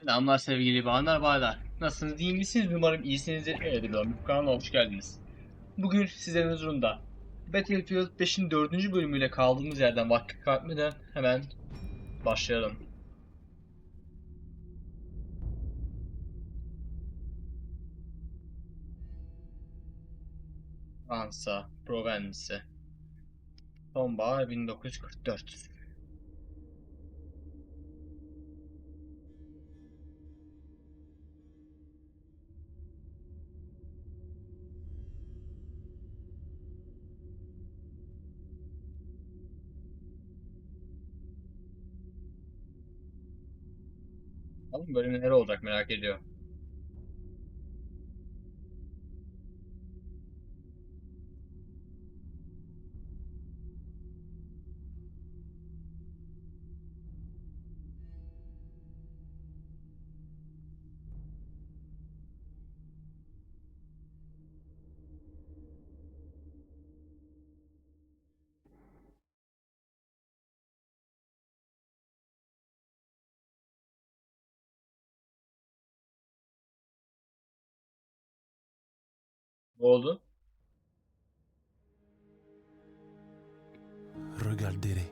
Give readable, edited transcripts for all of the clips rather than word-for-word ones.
Selamlar sevgili bağlar bağlar. Nasılsınız, iyi misiniz? Umarım iyisinizdir. Evet, bu kanala hoş geldiniz. Bugün sizlerin huzurunda Battlefield 5'in 4. bölümüyle kaldığımız yerden vakit kaybetmeden hemen başlayalım. Fransa, Provence, sonbahar 1944. Bakalım bölüm neler olacak merak ediyorum. Ne oldu? Regardez-les.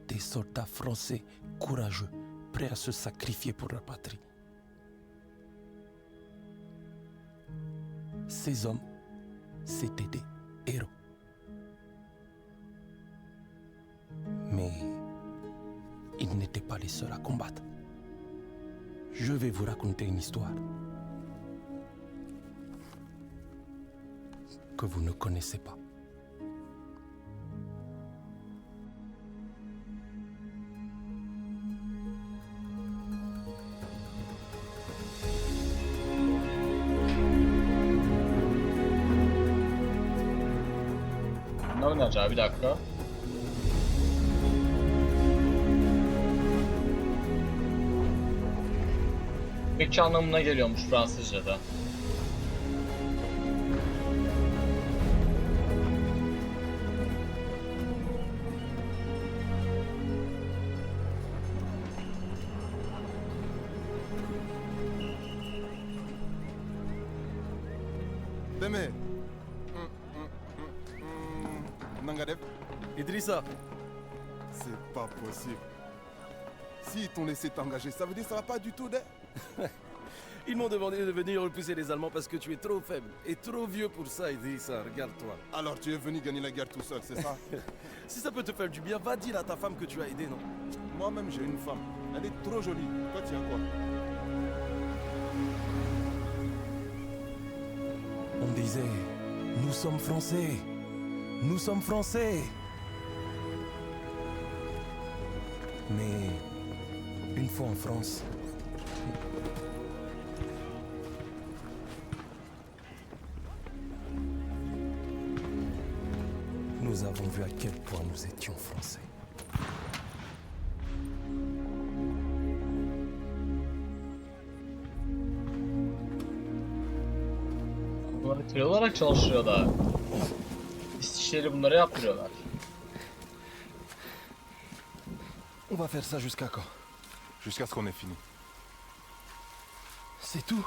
Des soldats français courageux, prêts à se sacrifier pour leur patrie. Ces hommes, c'étaient des héros. Mais ils n'étaient pas les seuls à combattre. Je vais vous raconter une histoire que vous ne connaissez pas. Ne oynayacağı bir dakika. Peki anlamına geliyormuş Fransızca'da. Deme. Nangadef, Idrissa, c'est pas possible. S'ils t'ont laissé t'engager, ça veut dire que ça va pas du tout, de... ils m'ont demandé de venir repousser les Allemands parce que tu es trop faible et trop vieux pour ça, Idrissa, regarde-toi. Alors tu es venu gagner la guerre tout seul, c'est ça? Si ça peut te faire du bien, va dire à ta femme que tu as aidé, non? Moi-même j'ai une femme. Elle est trop jolie. Toi tu as quoi? On disait, nous sommes français, nous sommes français. Mais une fois en France, nous avons vu à quel point nous étions français. Bunları köle olarak çalıştırıyorlar. İşçileri bunları yaptırıyorlar. On va faire ça jusqu'à quand? Jusqu'à ce qu'on ait fini. C'est tout?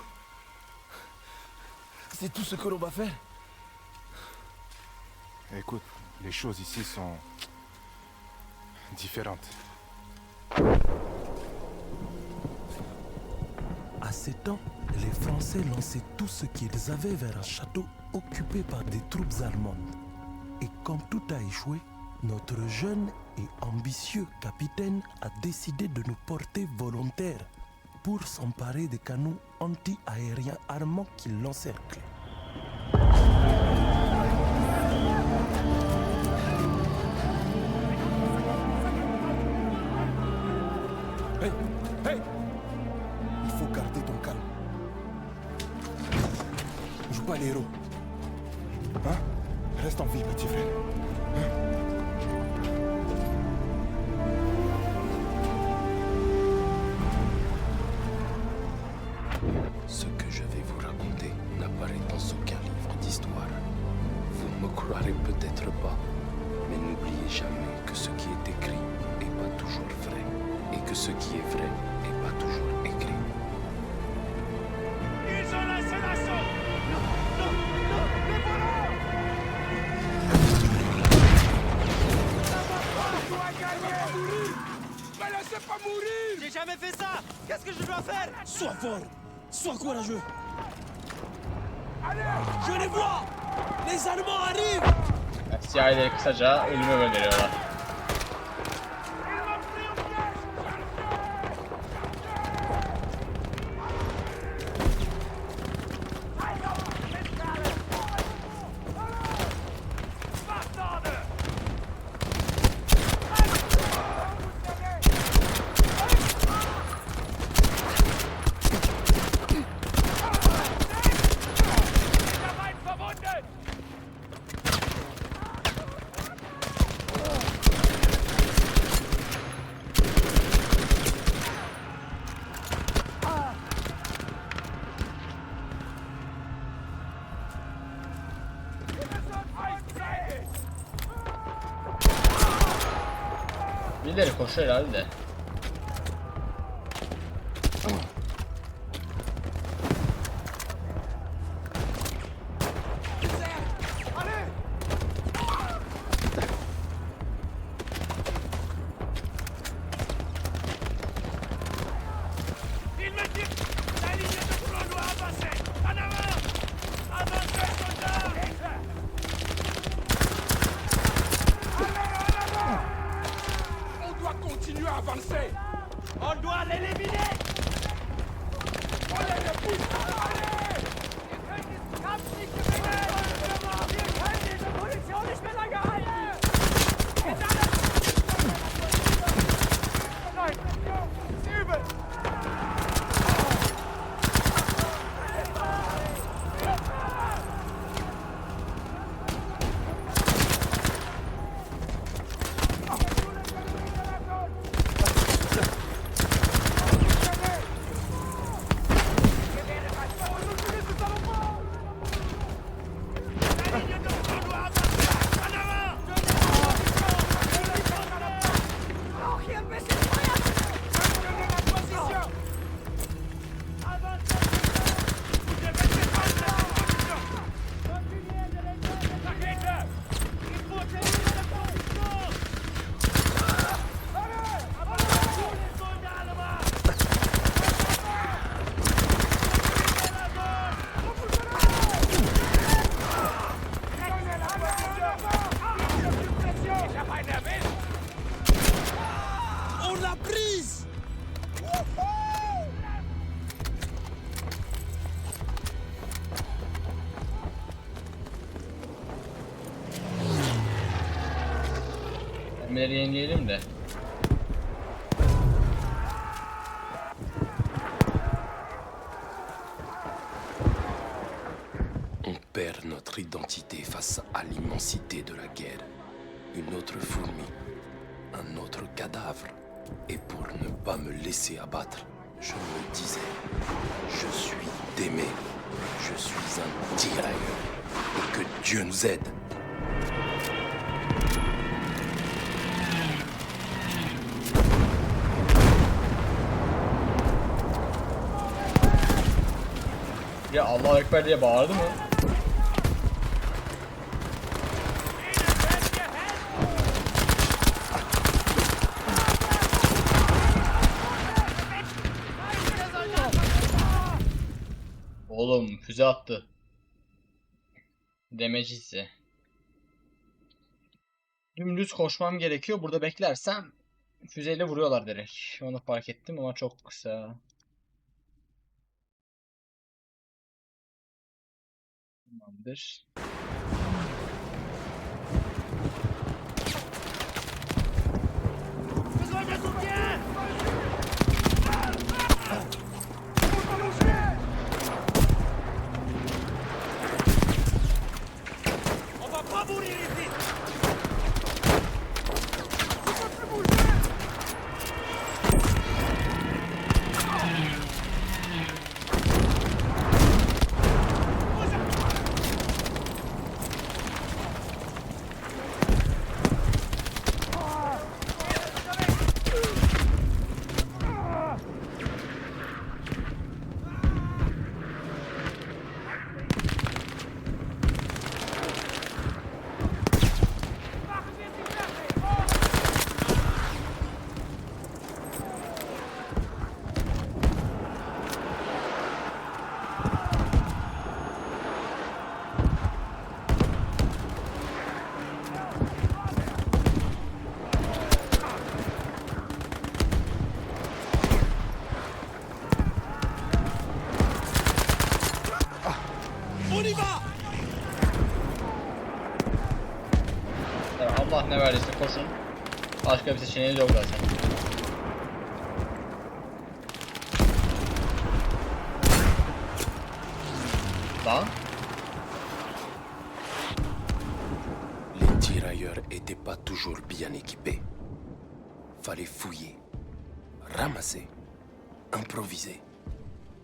C'est tout ce que l'on va faire? Écoute, les choses ici sont... différentes. À ces temps, les Français lançaient tout ce qu'ils avaient vers un château occupé par des troupes allemandes. Et quand tout a échoué, notre jeune et ambitieux capitaine a décidé de nous porter volontaires pour s'emparer des canons anti-aériens armants qui l'encerclaient. Hey! Hey! Il faut garder ton calme. Joue pas les héros. Hein? Reste en vie, petit frère. Ce que je vais vous raconter n'apparaît dans aucun livre d'histoire. Vous ne me croirez peut-être pas, mais n'oubliez jamais que ce qui est écrit n'est pas toujours vrai, et que ce qui est vrai n'est pas J'ai jamais fait ça. Qu'est-ce que je dois faire? Sois fort. Sois courageux. Je les vois. Les Allemands arrivent. Yani siyahileri kısaca ölüme gönderiyorlar. Birileri koşuyor herhalde de. On doit l'éliminer. On l'a prise. Mermileri yenileyelim de. On perd notre identité face à l'immensité de la guerre. Une autre fourmi, un autre cadavre. Et pour ne pas me laisser abattre, je me disais, je suis Démé, je suis un tirailleur, et que Dieu nous aide. Ya Allahu Ekber diye bağırdı mı? Oğlum füze attı. Demecisi. Dümdüz koşmam gerekiyor. Burada beklersem füzeyle vuruyorlar direkt. Onu fark ettim ama çok kısa. Tamamdır. Besoin de soutien. On va pas mourir ici. y va! Ya Allah ne verdiyse koşun. Başka bir seçeneğiniz yok zaten. Lan. Les tirailleurs étaient pas toujours bien équipés. Fallait fouiller, ramasser, improviser.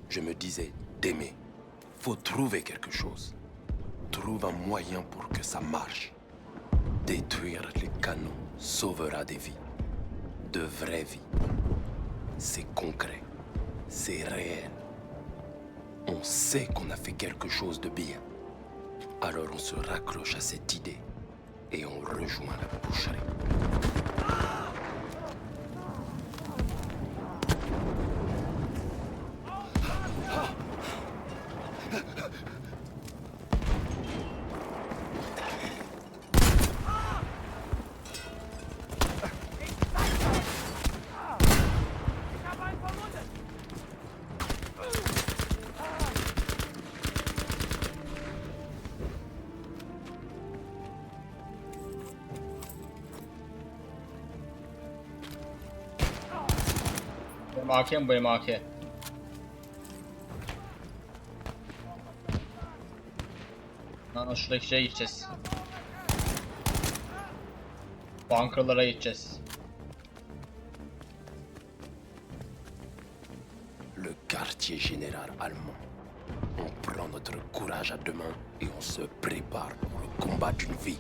Je me disais, d'aimer, faut trouver quelque chose. Trouve un moyen pour que ça marche. Détruire les canons sauvera des vies. De vraies vies. C'est concret. C'est réel. On sait qu'on a fait quelque chose de bien. Alors on se raccroche à cette idée et on rejoint la boucherie. Benim AK mi benim AK? Lan şuradaki şeye gideceğiz. Bunkerlara gideceğiz. Le quartier général allemand. On prend notre courage à deux mains et on se prépare pour le combat d'une vie.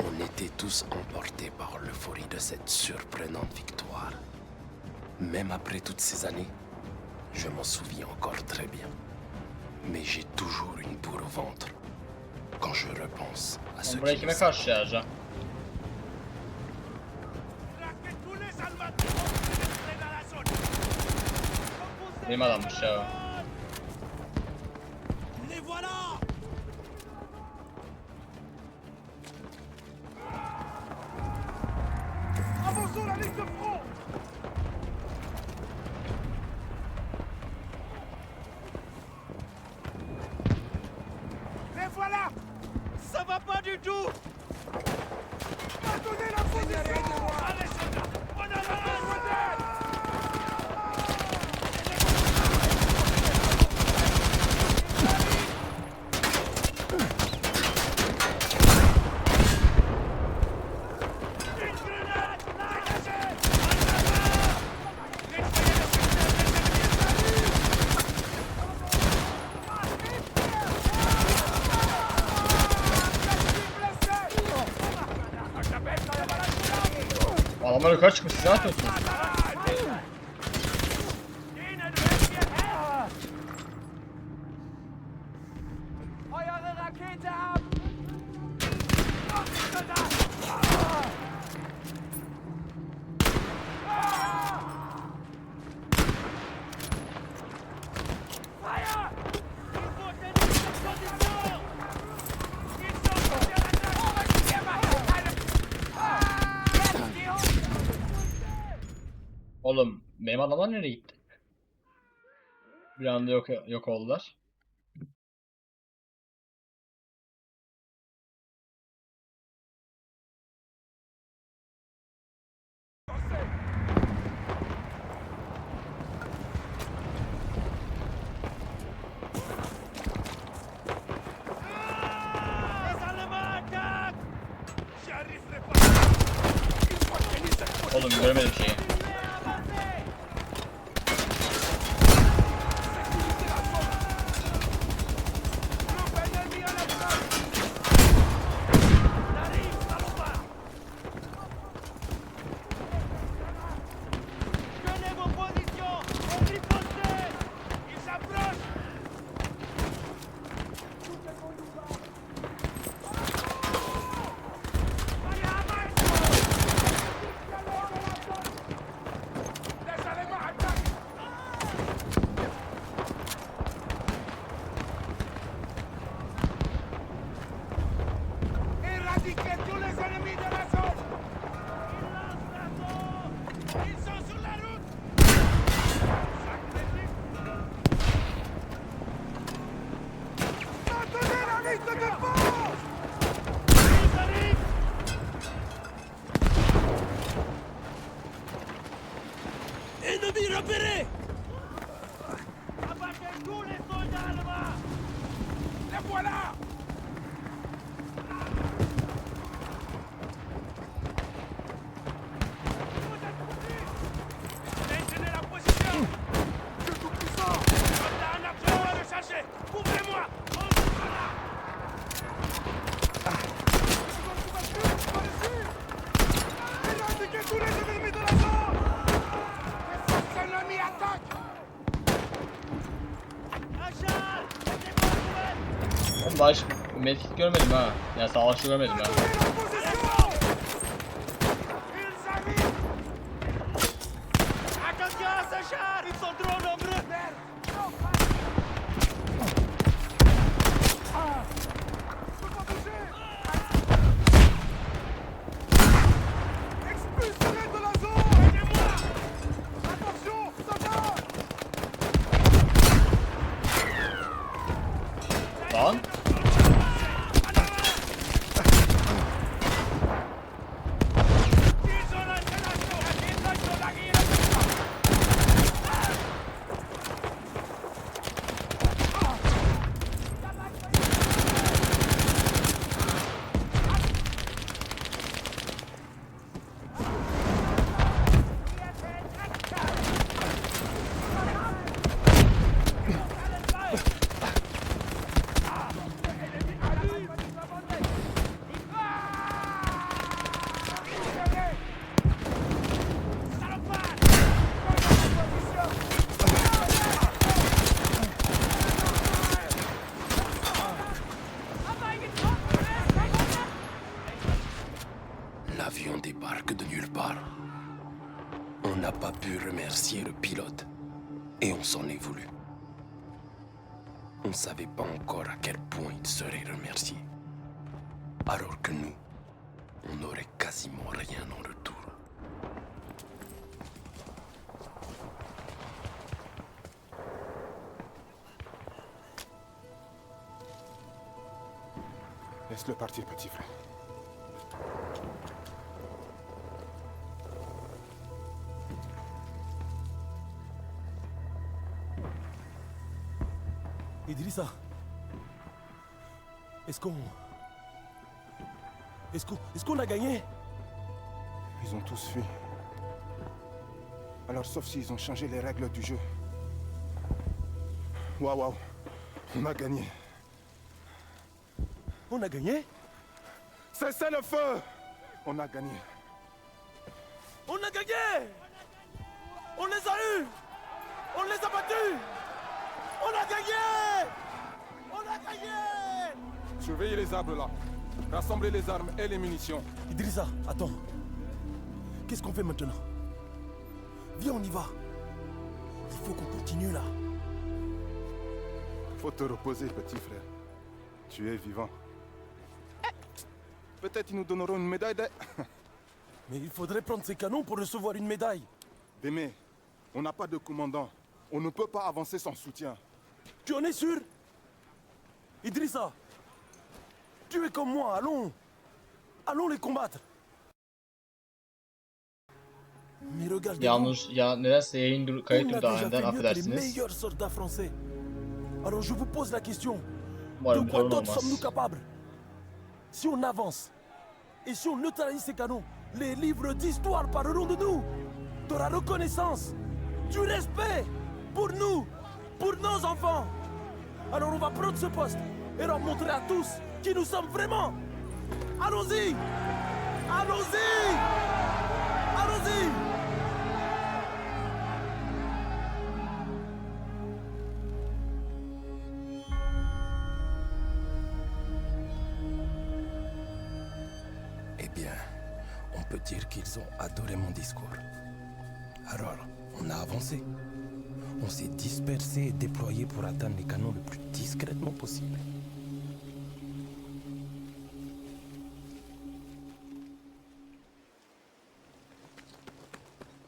On était tous emportés par l'euphorie de cette surprenante victoire. Même après toutes ces années, je m'en souviens encore très bien. Mais j'ai toujours une boule au ventre quand je repense à ce Buraya qui kime nous karşı yazacağım? Benim adammış ya. Les voilà! Avançons la ligne de front. Les voilà. Ça va pas du tout! Maintenez la position. Allez, soldats! On avance! Adamlar yukarı çıkmış, siz ne yapıyorsunuz? Eure Rakete ab! Fire! Il faut tenir cette position! Ils sont sur Oğlum benim adamlar nereye gitti? Bir anda yok oldular. Les Allemands attaquent! J'y arriverai pas. Une fois fini cette fois. Oğlum göremedim şeyi. Tenez vos positions! On y va! Ennemi repéré! Abattez tous les soldats allemands! Les voilà! Maintenez la position! Je tout puissant! Soldat en action à le chercher! Couvrez-moi! On sera là! Il a indiqué tous les ennemis de la zone! Les ennemis attaquent! Achal! Oğlum daha hiç medkit görmedim ha. Yani savaşçı görmedim ha. Attention à ce char! Ils sont trop nombreux! Expulsez-les de la zone! Aidez-moi! Attention, soldats! Lan. Ils ont l'installation! La défense de la guerre! L'avion débarque de nulle part. On n'a pas pu remercier le pilote. Et on s'en est voulu. On ne savait pas encore à quel point il serait remercié. Alors que nous, on n'aurait quasiment rien en retour. Laisse-le partir, petit frère. Idrissa, est-ce qu'on a gagné? Ils ont tous fui. Alors, sauf s'ils ont changé les règles du jeu. Waouh, on a gagné. On a gagné? Cessez le feu! On a gagné. On a gagné! On les a eus! On les a battus! On a gagné! On a gagné! Surveillez les arbres là. Rassemblez les armes et les munitions. Idrissa, attends. Qu'est-ce qu'on fait maintenant? Viens, on y va. Il faut qu'on continue là. Faut te reposer, petit frère. Tu es vivant. Peut-être ils nous donneront une médaille de... Mais il faudrait prendre ces canons pour recevoir une médaille. Démé, on n'a pas de commandant. On ne peut pas avancer sans soutien. Tu en es sûr? Idrissa, tu es comme moi, allons. Allons les combattre. Mais regarde, Yalnız ya nedense yayın kayıt on a durdu déjà aniden fait mieux que les affedersiniz. meilleurs soldats français. Alors je vous pose la question. Umarım De quoi sorun d'autre olmaz. sommes-nous capables? Si on avance et si on neutralise ces canons, les livres d'histoire parleront de nous, de la reconnaissance, du respect pour nous, pour nos enfants. Alors on va prendre ce poste et leur montrer à tous qui nous sommes vraiment. Allons-y! Allons-y! Allons-y! Eh bien, on peut dire qu'ils ont adoré mon discours. Alors, on a avancé. On s'est dispersé et déployé pour atteindre les canons le plus discrètement possible.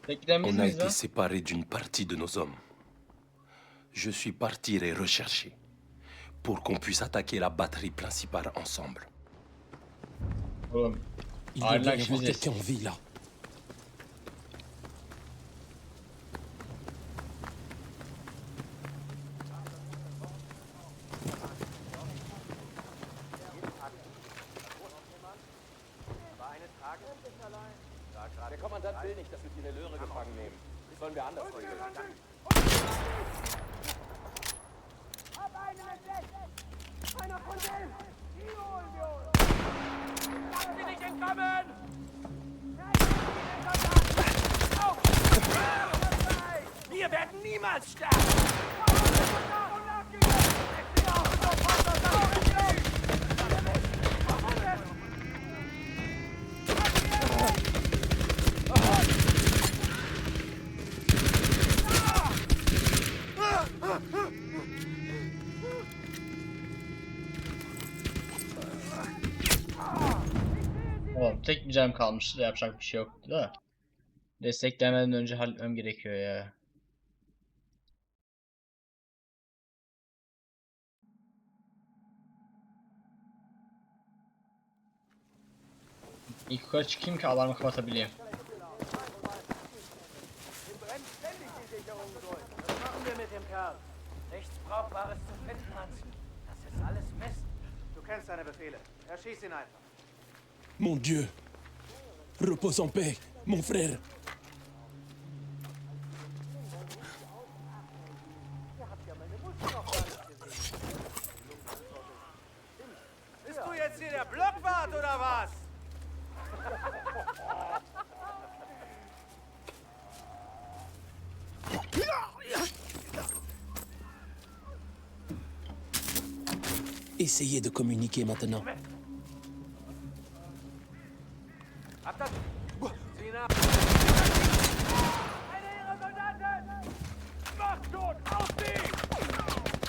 Bekleyen biz On a miyiz été lan? séparés d'une partie de nos hommes. Je suis parti les rechercher pour qu'on puisse attaquer la batterie principale ensemble. Oğlum. Il doit Ayrılan bien y kişi avoir biziz. quelqu'un en vie là. Der Kommandant will nicht, dass wir die Löhre gefangen nehmen. Das sollen wir anders regeln. Hab einen entdeckt! Einer von denen! Die holen wir uns! Lass sie nicht entkommen! Wir werden niemals sterben! Oğlum tek bir canım kalmıştı da yapacak bir şey yoktu da. Desteklemeden önce halletmem gerekiyor ya. İlk yukarı çıkayım ki alarmı kapatabileyim. Was machen wir mit dem Kerl? Nichts Brauchbares zu finden, Hans. Das ist alles Mist. Du kennst deine Befehle. Erschieß ihn einfach. Mon Dieu. Repose en paix, mon frère. Bist du jetzt hier der Blockwart oder was? Essayez de communiquer maintenant. Habt das? Sieh nach! Eine ihrer Soldaten! Macht tot! Auf sie!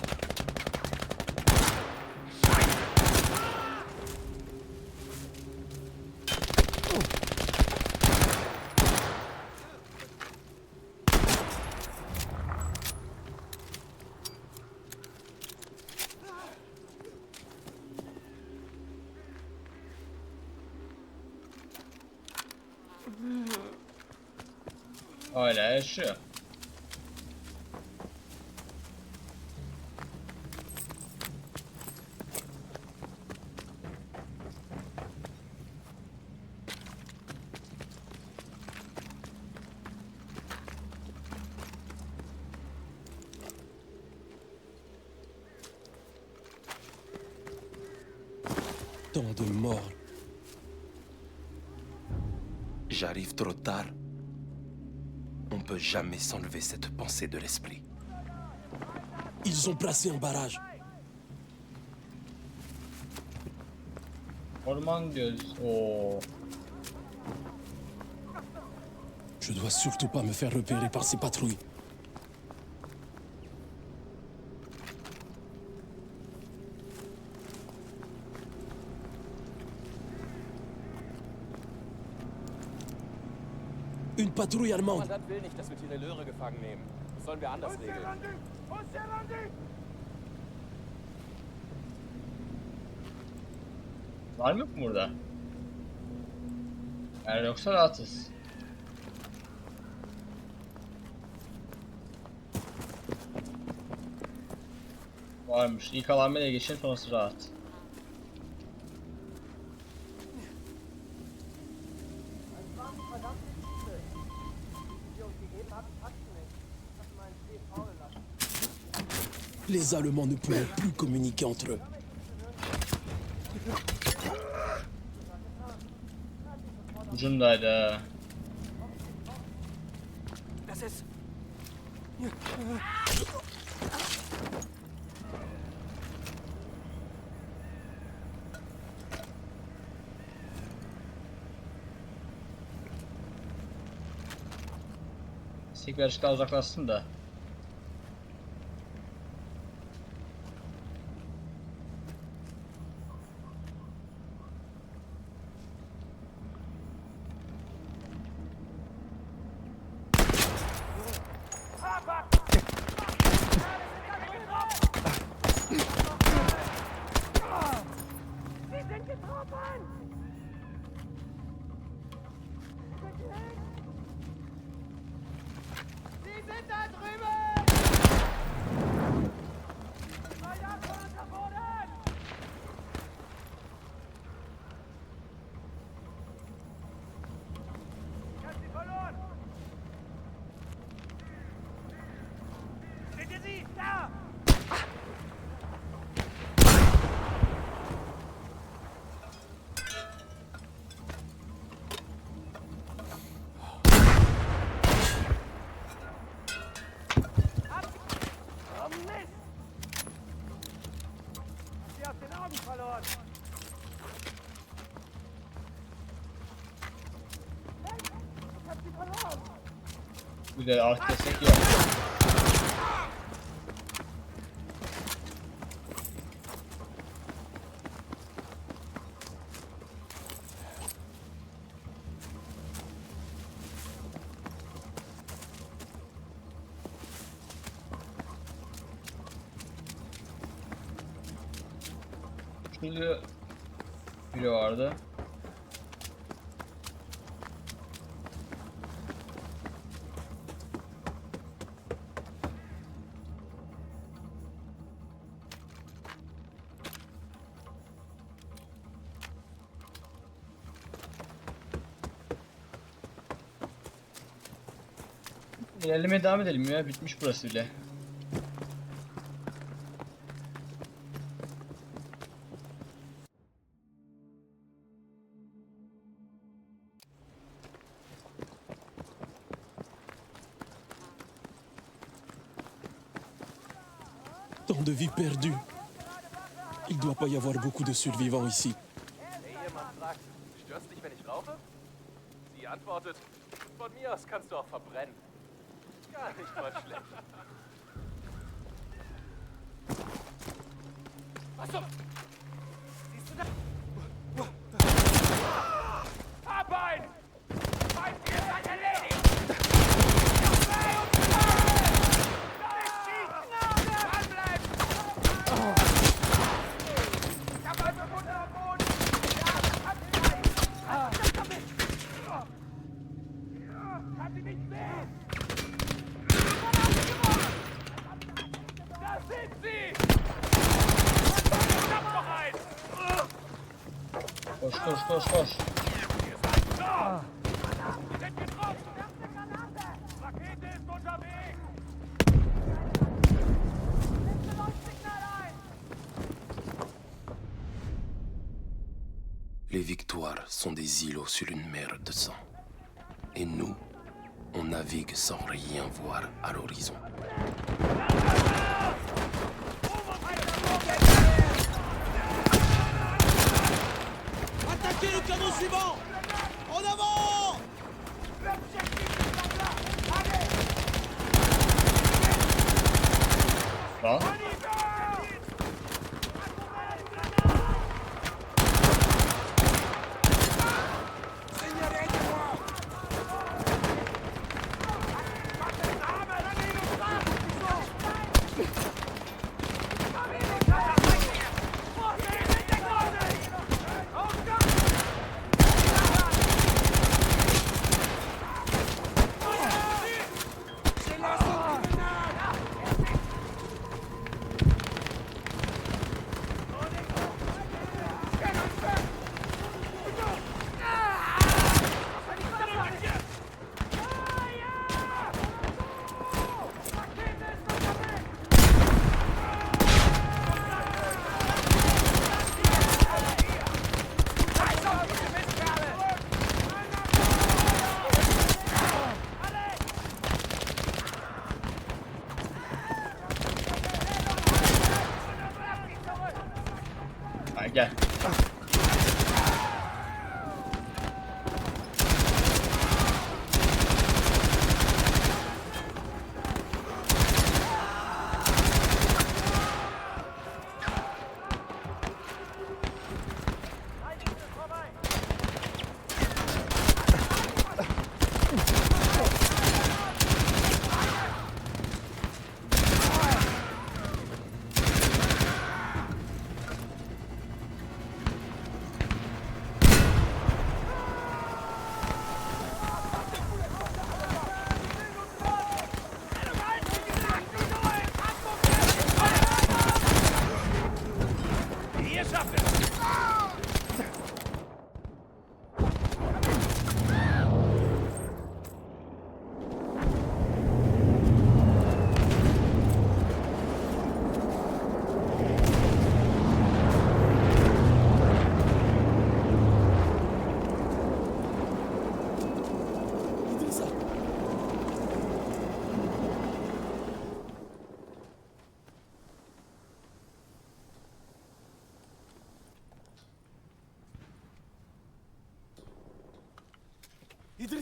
Hala yaşıyor. Tant de morts. J'arrive trop tard. On peut jamais s'enlever cette pensée de l'esprit. Ils ont placé un barrage. Orman diyoruz. Oo. Je dois surtout pas me faire repérer par ces patrouilles. Une patrouille Der allemande. Kommandant will nicht, dass wir die Löhre gefangen nehmen. Das sollen wir anders regeln. Var mı yok mu burada? Eğer yoksa rahatız. Varmış. İlk alarmaya geçelim, sonrası rahat. Les Allemands ne pourront plus communiquer entre eux. Ucundaydı ha. Das ist... Sik birazcık daha uzaklaşsın da. sind da drüben! Feuer von unter Boden! Ich hab sie verloren! Seht ihr sie? Da! Oh Mist! Hab sie aus den Augen verloren! Ich hab sie verloren! Güzel, artık destek yok. Şurada biri vardı. İlerlemeye devam edelim ya. Bitmiş burası bile. Tant de vies perdues. Il doit pas y avoir beaucoup de survivants ici. Hey, jemand fragt, störst dich, wenn ich rauche? Sie antwortet, von mir aus kannst du auch verbrennen. Gar nicht mal schlecht. Was so? Siehst du das? Hab ein! Mein Ziel ist erledigt! Koş koş koş koş. Les victoires sont des îlots sur une mer de sang. Et nous, on navigue sans rien voir à l'horizon. Attaquez le canot suivant! En avant! Lan.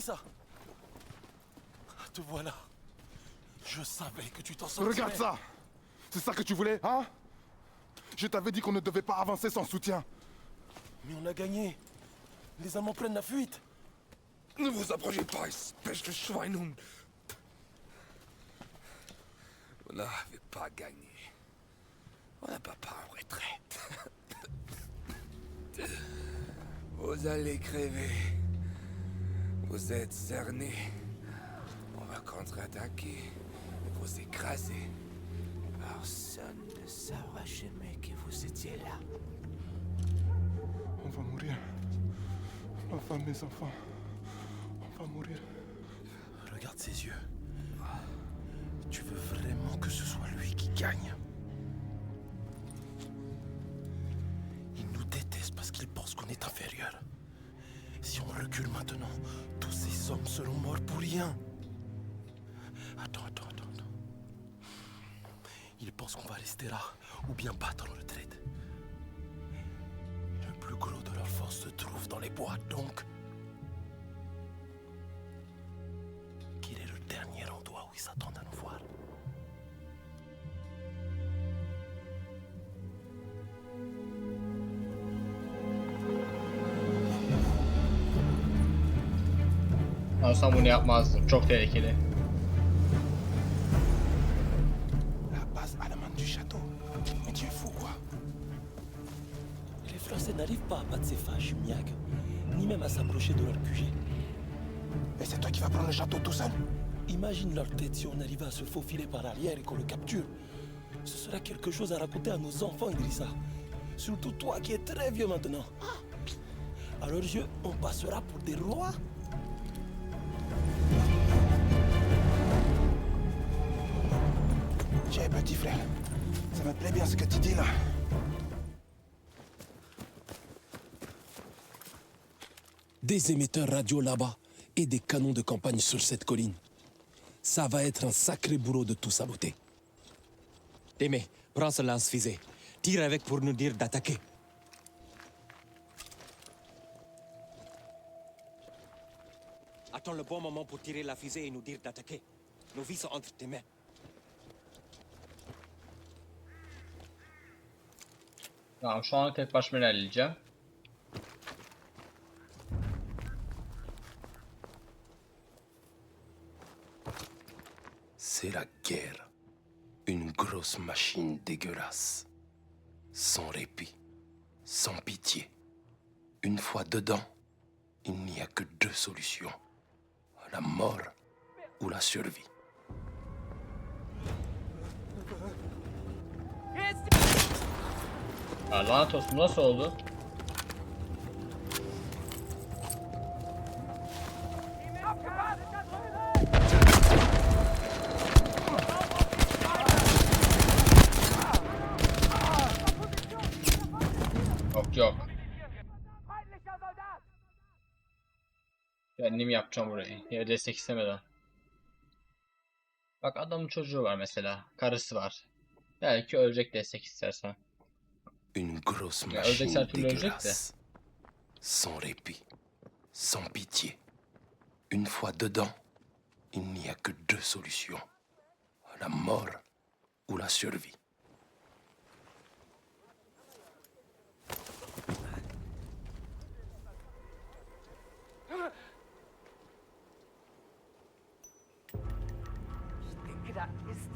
ça. Te voilà. Je savais que tu t'en sortirais. Regarde ça. C'est ça que tu voulais, hein? Je t'avais dit qu'on ne devait pas avancer sans soutien. Mais on a gagné. Les Allemands prennent la fuite. Ne vous approchez pas, espèce de Schweinhund. Vous n'avez pas gagné. On n'a pas en retraite. Vous allez crever. Vous êtes cernés. On va contre-attaquer et vous écraser. Personne ne saura jamais que vous étiez là. On va mourir. Ma femme, mes enfants. On va mourir. Regarde ses yeux. Tu veux vraiment que ce soit lui qui gagne? Il nous déteste parce qu'il pense qu'on est inférieur. Si on recule maintenant, tous ces hommes seront morts pour rien. Attends. Il pense qu'on va rester là ou bien battre en retraite. Le plus gros de leur force se trouve dans les bois, donc... Quel est le dernier endroit où ils s'attendent à nous voir? Ben olsam bunu yapmazdım. Çok tehlikeli. La base allemande du château. Mais tu es fou, quoi. Les Français n'arrivent pas à battre ces fâches, Miag, ni même à s'approcher de leur QG. Et c'est toi qui vas prendre le château tout seul. Imagine leur tête si on arrivait à se faufiler par arrière et qu'on le capture. Ce sera quelque chose à raconter à nos enfants, Idrissa. Surtout toi qui es très vieux maintenant. À leurs yeux, on passera pour des rois. Tiens, petit frère. Ça me plaît bien ce que tu dis là. Des émetteurs radio là-bas et des canons de campagne sur cette colline. Ça va être un sacré boulot de tout saboter. Témé, prends ce lance-fusée. Tire avec pour nous dire d'attaquer. Attends le bon moment pour tirer la fusée et nous dire d'attaquer. Nos vies sont entre tes mains. Tamam, şu an tek başıma ilerleyeceğim. C'est la guerre. Une grosse machine dégueulasse. Sans répit, sans pitié. Une fois dedans, il n'y a que deux solutions. La mort ou la survie. Ya lanet olsun, nasıl oldu? Yok. Feindlicher Soldat! Kendim yapacağım burayı. Ya destek istemeden. Bak adamın çocuğu var mesela. Karısı var. Belki ölecek destek istersen. Une grosse Ya machine ölecekse her türlü ölecek de. dégueulasse. Sans répit, sans pitié. Une fois dedans, il n'y a que deux solutions. La mort ou la survie. Ich denke, da ist...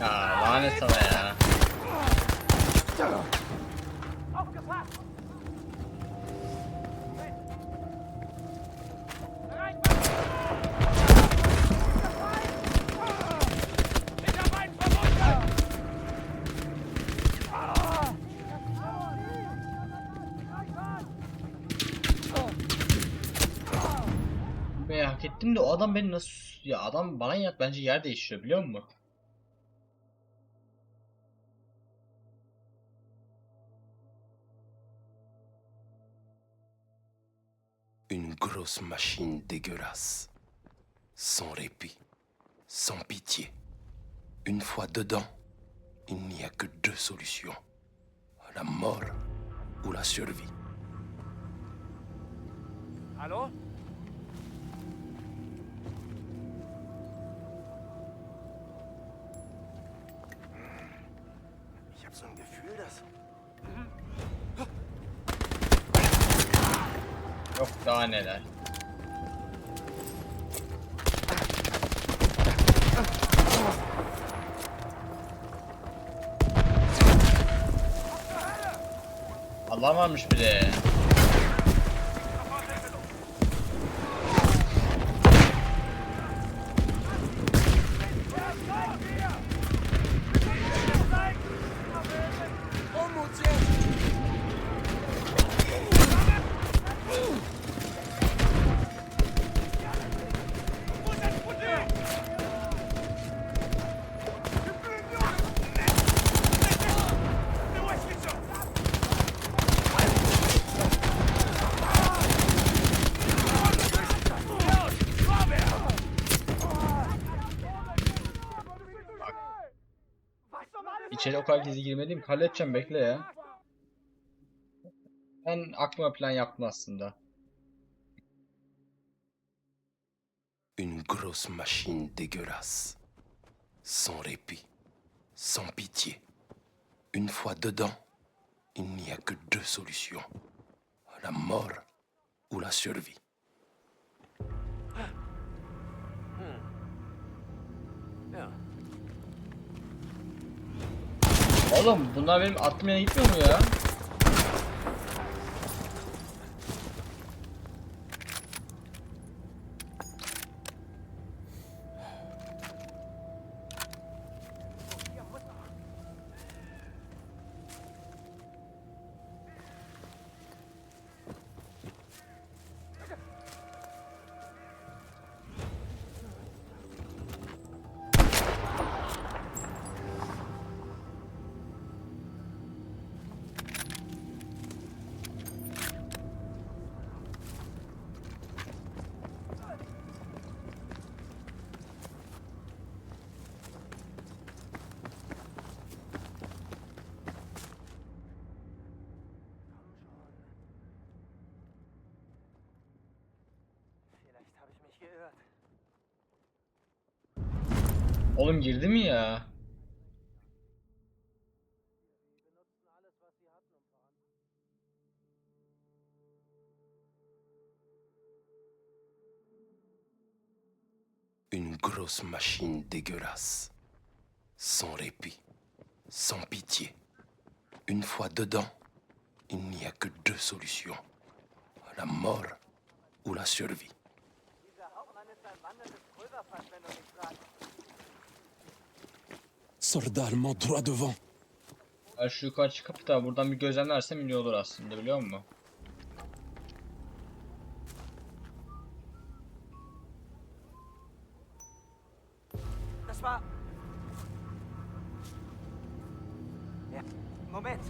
Ya lanet sana ya. Aufgepasst! Bereit! Hinterbein verbunden! Ben hak ettim de o adam beni nasıl... Ya adam bana bence yer değiştiriyor biliyor musun? Une grosse machine dégueulasse. Sans répit, sans pitié. Une fois dedans, il n'y a que deux solutions. La mort ou la survie. Hallo? Ich hab so ein Gefühl, dass... Yok daha neler. Allah varmış bir de. Oh mon Dieu! İçeri o kadar gizli girmeliyim. Halledeceğim, bekle ya. Ben aklıma plan yaptım aslında. Une grosse machine dégueulasse. Sans répit, sans pitié. Une fois dedans, il n'y a que deux solutions. La mort ou la survie. Ja. Oğlum bunlar benim aklım yana gitmiyor mu ya? Vielleicht habe ich mich geirrt. Oğlum girdi mi ya? Une grosse machine dégueulasse. Sans répit, sans pitié. Une fois dedans, il n'y a que deux solutions. La mort ou la survie. Soldat allemand droit devant. Ben şu yukarı çıkıp da buradan bir gözlemlersem iyi olur aslında, biliyor musun? Das war... Ja, Moment.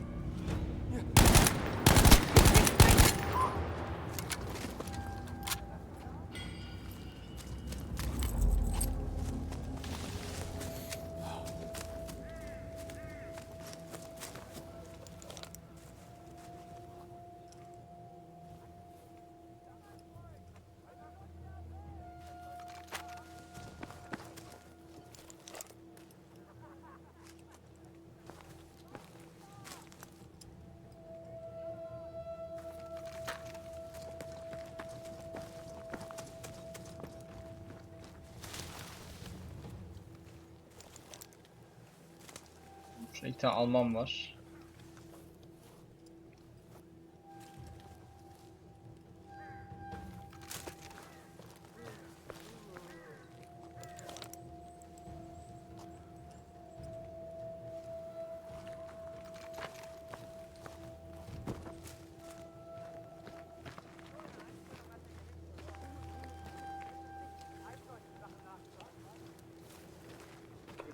Şurada iki tane Alman var.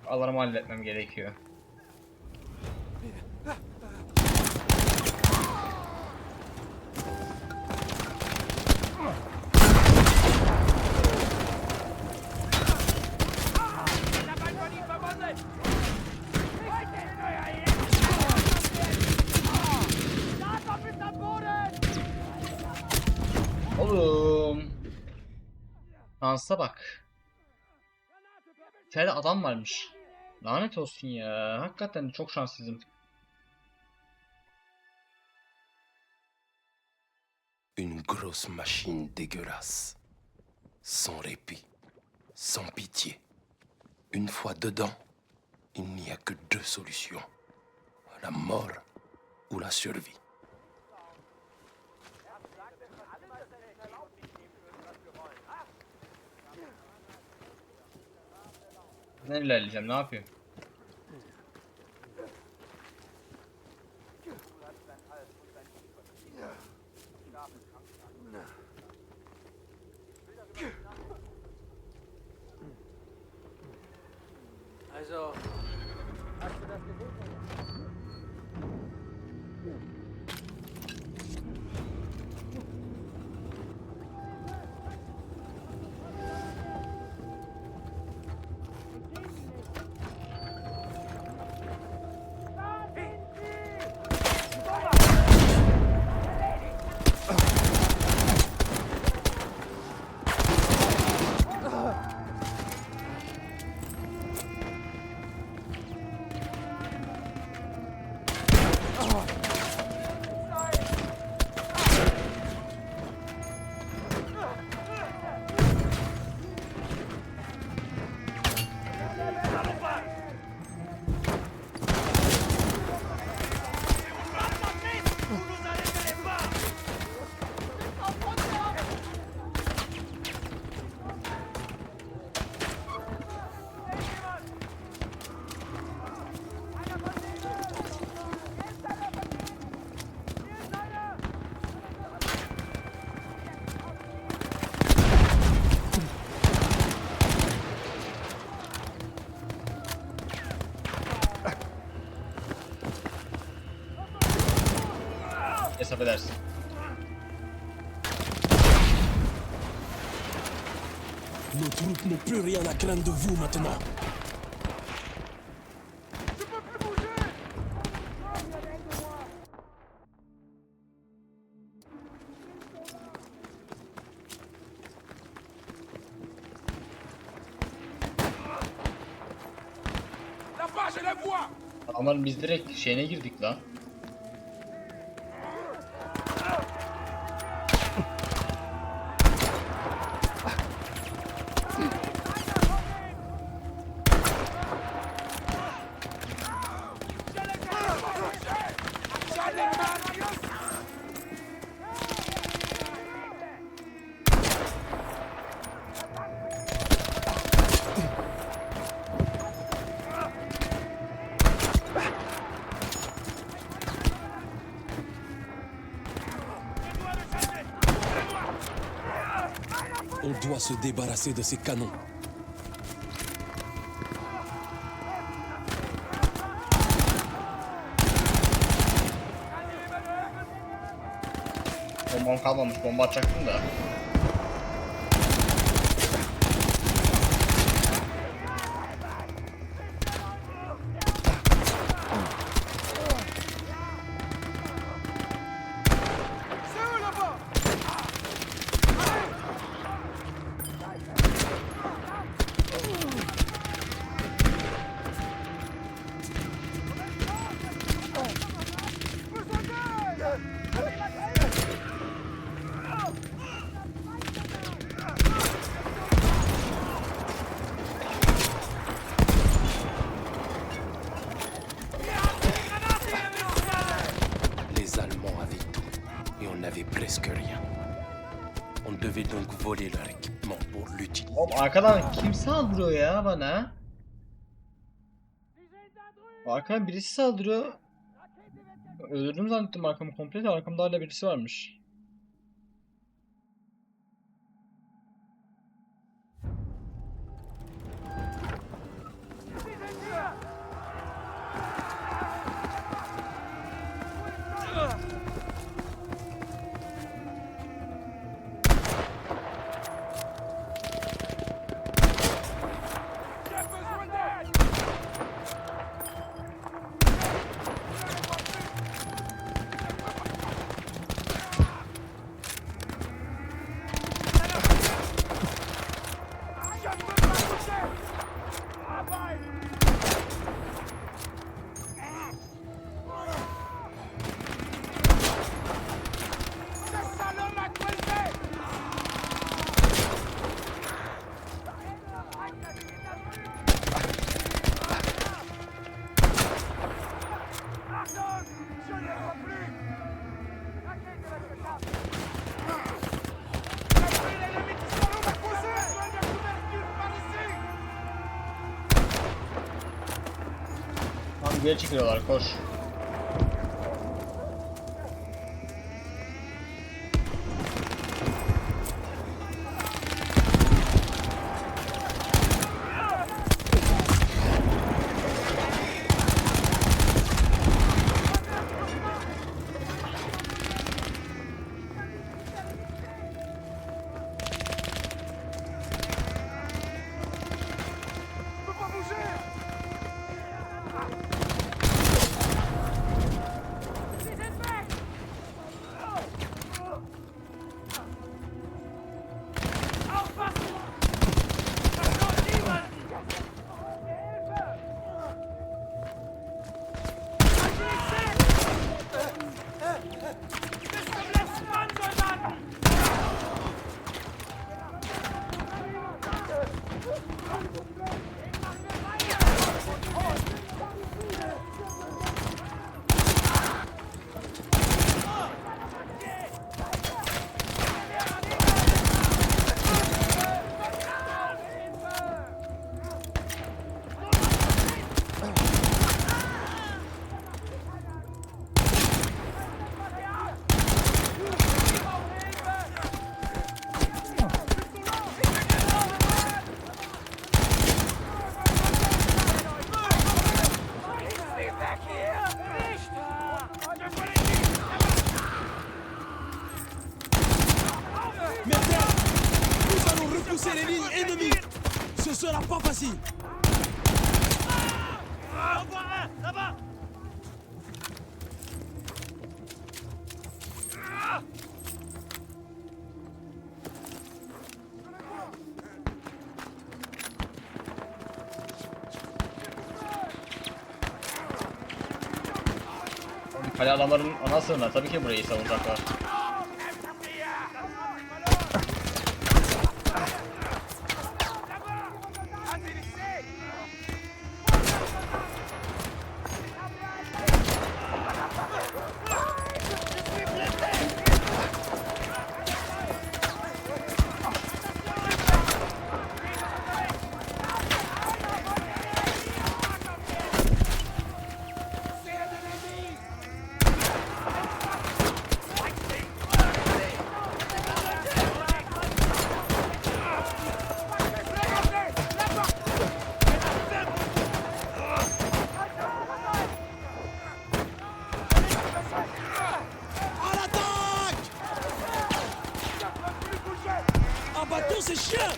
Alarmı halletmem gerekiyor. Oğlum. Şansa bak. İçeride adam varmış. Lanet olsun ya. Hakikaten çok şanssızım. Une grosse machine dégueulasse. Sans répit, sans pitié. Une fois dedans, il n'y a que deux solutions. La mort ou la survie. Ben ilerleyeceğim. Ne yapayım? Also, hast du das gesehen? Hesap edersin. Nos troupes n'ont plus rien à craindre de vous maintenant. Adamlar biz direkt şeyine girdik lan. On doit se débarrasser de ces canons. Bombam kalmamış. Bomba atacaktım da. Les Allemands avaient tout et on n'avait presque rien. On devait donc voler leur équipement pour l'utiliser. Oğlum arkadan kim saldırıyor ya bana? Arkadan birisi saldırıyor. Öldürdüm zannettim arkamı komple de arkamda hala birisi varmış. geri çekiliyorlar, koş. Mes frères, nous allons repousser les lignes ennemies. Ce sera pas facile. Kale adamların ana sığınağı, tabii ki burayı savunacaklar. Abattons ces chiens!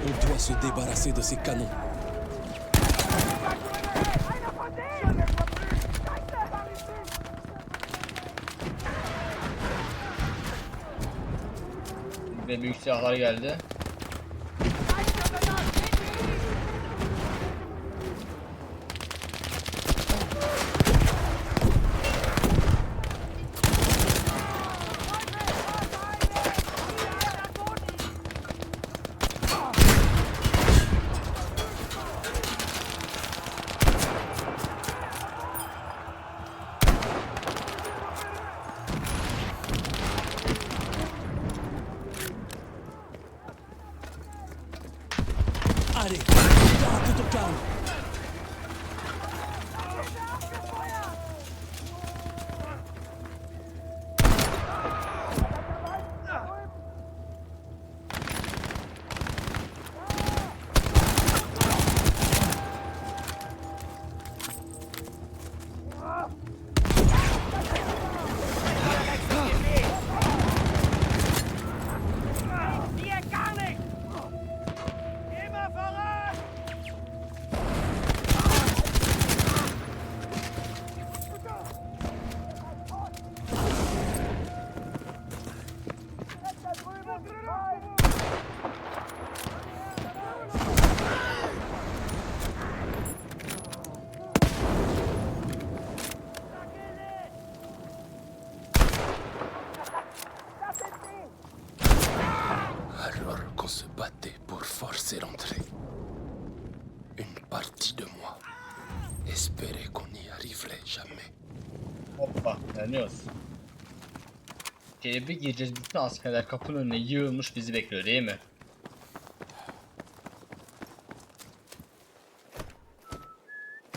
On doit se débarrasser de ces canons. Ve büyük silahlar geldi. Allez, garde ton calme. Alors qu'on se battait pour forcer l'entrée, une partie de moi espérait qu'on n'y arriverait jamais. Hoppa, yanıyoruz. İçeri bir gireceğiz, bütün askerler kapının önüne yığılmış bizi bekliyor değil mi?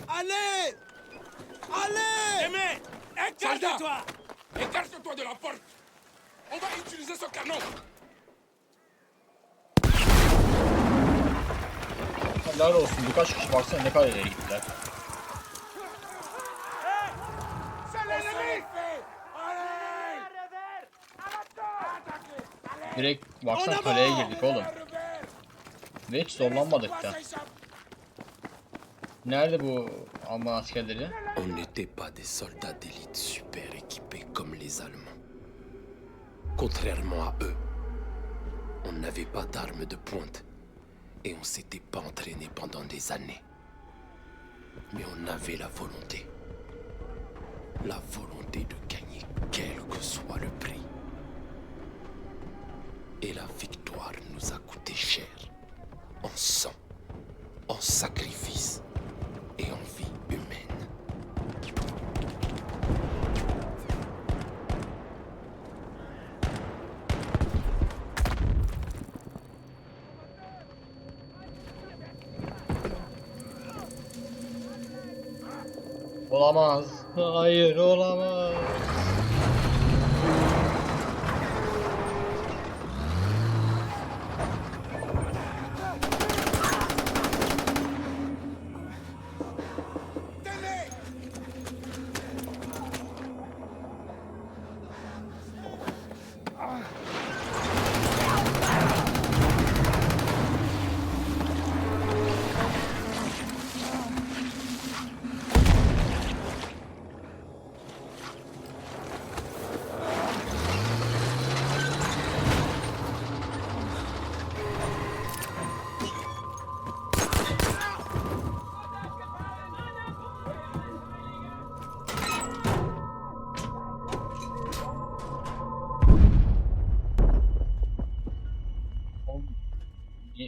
Allez! Allez! Aimé, écarte-toi! Écarte-toi de la porte! On va utiliser ce canon! Helal olsun, birkaç kişi baksana ne kadar ileri gittiler. C'est l'ennemi! Direkt baksana kaleye girdik oğlum. Ve hiç zorlanmadık da. Nerede bu Alman askerleri? On n'était pas des soldats d'élite super équipés comme les Allemands. Contrairement à eux, on n'avait pas d'armes de pointe et on s'était pas entraîné pendant des années. Mais on avait la volonté. La volonté de gagner quel que soit le prix. Et la victoire nous a coûté cher. En sang, en sacrifice et en vie humaine. Olamaz. Hayır, olamaz.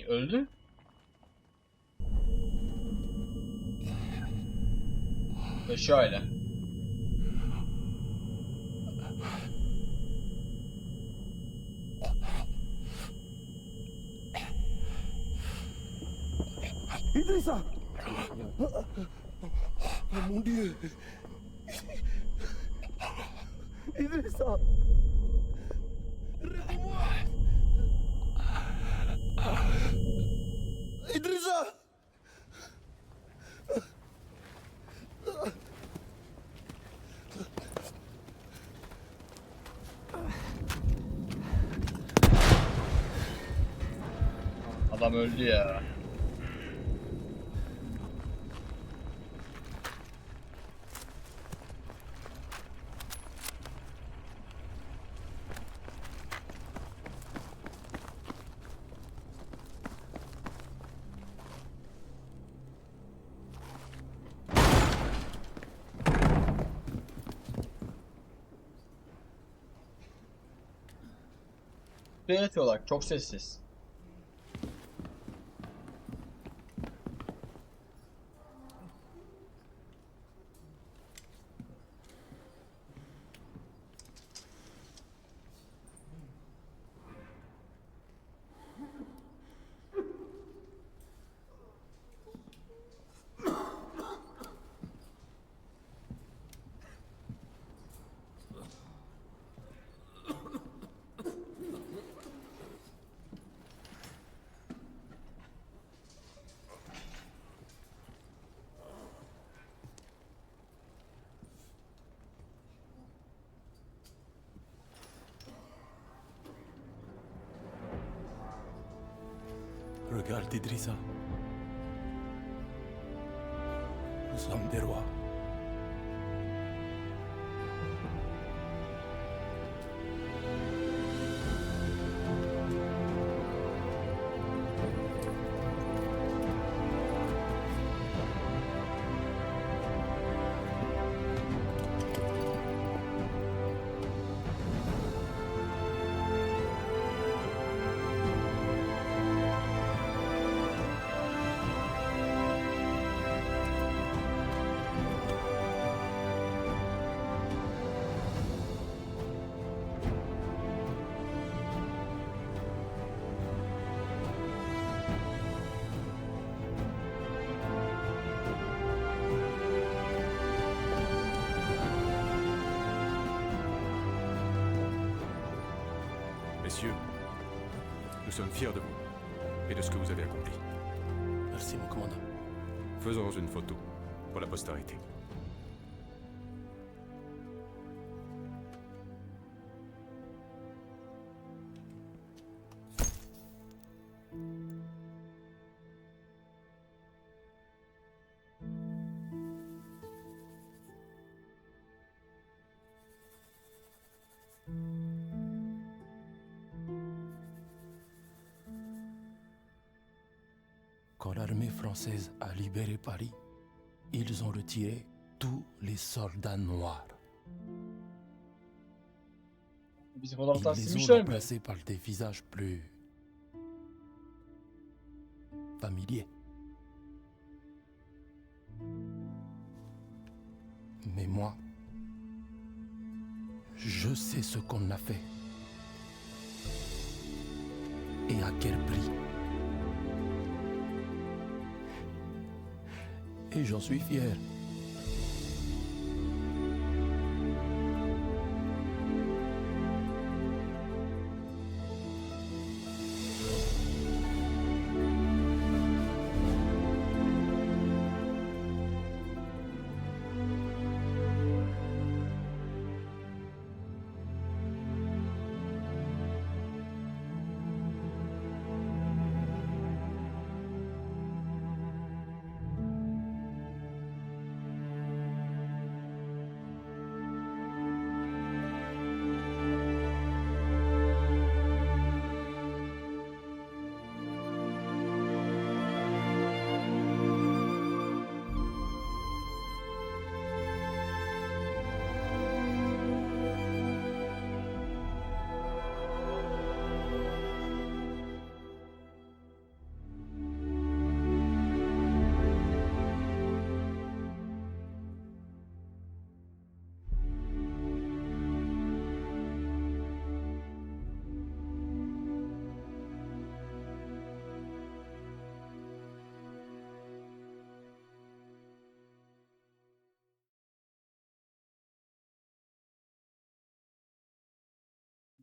Öldü? Yaşıyor hala. Idrissa! Oh mon Dieu! Idrissa! Réponds-moi! Idrissa! Adam öldü ya. Yatıyorlar, çok sessiz. Regarde Idrissa. Nous sommes des rois. Messieurs, nous sommes fiers de vous et de ce que vous avez accompli. Merci, mon commandant. Faisons une photo pour la postérité. Quand l'armée française a libéré Paris, ils ont retiré tous les soldats noirs. Bizim Ils fotoğraftan les ont silmişler mi? remplacés par des visages plus familiers. Mais moi, je sais ce qu'on a fait. Et à quel prix. Et j'en suis fier.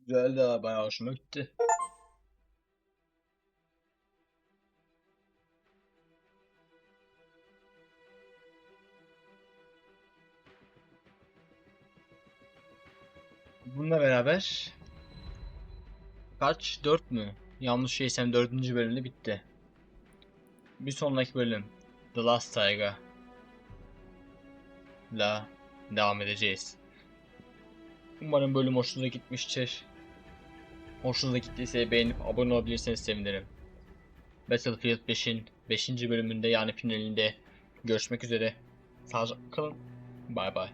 Güzeldi ha, bayağı hoşuma gitti. Bununla beraber kaç? 4 mü? Yanlış değilsem 4. bölümde bitti. Bir sonraki bölüm The Last Taiga la devam edeceğiz. Umarım bölüm hoşunuza gitmiştir. Hoşunuza gittiyse beğenip abone olabilirseniz sevinirim. Battlefield 5'in 5. bölümünde yani finalinde görüşmek üzere. Sağlıcakla kalın. Bay bay.